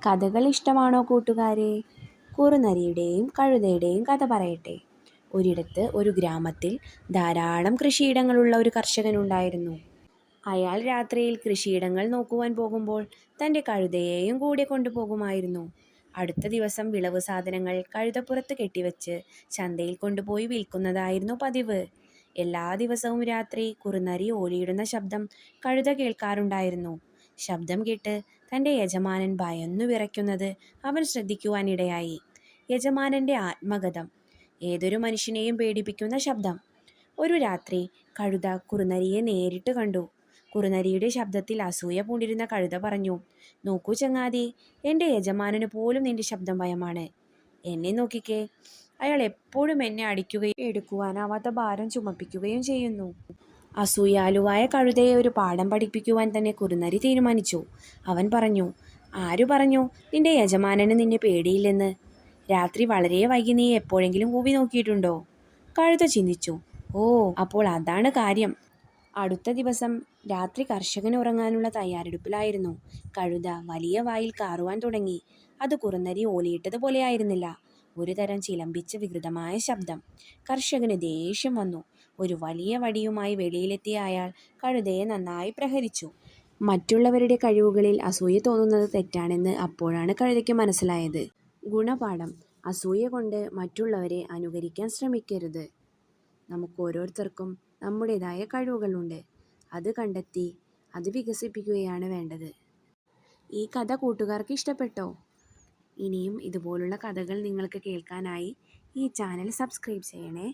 കഥകൾ ഇഷ്ടമാണോ കൂട്ടുകാരെ? കുറുനരിയുടെയും കഴുതയുടെയും കഥ പറയട്ടെ. ഒരിടത്ത് ഒരു ഗ്രാമത്തിൽ ധാരാളം കൃഷിയിടങ്ങളുള്ള ഒരു കർഷകനുണ്ടായിരുന്നു. അയാൾ രാത്രിയിൽ കൃഷിയിടങ്ങൾ നോക്കുവാൻ പോകുമ്പോൾ തൻ്റെ കഴുതയെയും കൂടെ കൊണ്ടുപോകുമായിരുന്നു. അടുത്ത ദിവസം വിളവ് സാധനങ്ങൾ കഴുതപ്പുറത്ത് കെട്ടിവെച്ച് ചന്തയിൽ കൊണ്ടുപോയി വിൽക്കുന്നതായിരുന്നു പതിവ്. എല്ലാ ദിവസവും രാത്രി കുറുനരി ഓരിയിടുന്ന ശബ്ദം കഴുത കേൾക്കാറുണ്ടായിരുന്നു. ശബ്ദം കേട്ട് തൻ്റെ യജമാനൻ ഭയന്നു വിറയ്ക്കുന്നത് അവൻ ശ്രദ്ധിക്കുവാനിടയായി. യജമാനൻ്റെ ആത്മകഥം. ഏതൊരു മനുഷ്യനെയും പേടിപ്പിക്കുന്ന ശബ്ദം. ഒരു രാത്രി കഴുത കുറുനരിയെ നേരിട്ട് കണ്ടു. കുറുനരിയുടെ ശബ്ദത്തിൽ അസൂയ പൂണ്ടിരുന്ന കഴുത പറഞ്ഞു, "നോക്കൂ ചങ്ങാതി, എൻ്റെ യജമാനന് പോലും നിന്റെ ശബ്ദം ഭയമാണ്. എന്നെ നോക്കിക്കേ, അയാൾ എപ്പോഴും എന്നെ അടിക്കുകയും എടുക്കുവാനാവാത്ത ഭാരം ചുമപ്പിക്കുകയും ചെയ്യുന്നു." അസൂയാലുവായ കഴുതയെ ഒരു പാഠം പഠിപ്പിക്കുവാൻ തന്നെ കുറുനരി തീരുമാനിച്ചു. അവൻ പറഞ്ഞു, "ആരു പറഞ്ഞു നിന്റെ യജമാനന് നിന്നെ പേടിയില്ലെന്ന്? രാത്രി വളരെ വൈകി നീ എപ്പോഴെങ്കിലും കൂവി നോക്കിയിട്ടുണ്ടോ?" കഴുത ചിന്തിച്ചു. "ഓ, അപ്പോൾ അതാണ് കാര്യം." അടുത്ത ദിവസം രാത്രി കർഷകൻ ഉറങ്ങാനുള്ള തയ്യാറെടുപ്പിലായിരുന്നു. കഴുത വലിയ വായിൽ കാറുവാൻ തുടങ്ങി. അത് കുറുനരി ഓലിയിട്ടതുപോലെയായിരുന്നില്ല. ഒരു തരം ചിലമ്പിച്ച വികൃതമായ ശബ്ദം. കർഷകന് ദേഷ്യം വന്നു. ഒരു വലിയ വടിയുമായി വെളിയിലെത്തിയ അയാൾ കഴുതയെ നന്നായി പ്രഹരിച്ചു. മറ്റുള്ളവരുടെ കഴിവുകളിൽ അസൂയ തോന്നുന്നത് തെറ്റാണെന്ന് അപ്പോഴാണ് കഴുതയ്ക്ക് മനസ്സിലായത്. ഗുണപാഠം: അസൂയ കൊണ്ട് മറ്റുള്ളവരെ അനുകരിക്കാൻ ശ്രമിക്കരുത്. നമുക്ക് ഓരോരുത്തർക്കും നമ്മുടേതായ കഴിവുകളുണ്ട്. അത് കണ്ടെത്തി അത് വികസിപ്പിക്കുകയാണ് വേണ്ടത്. ഈ കഥ കൂട്ടുകാർക്ക് ഇഷ്ടപ്പെട്ടോ? ഇനിയും ഇതുപോലുള്ള കഥകൾ നിങ്ങൾക്ക് കേൾക്കാനായി ഈ ചാനൽ സബ്സ്ക്രൈബ് ചെയ്യണേ.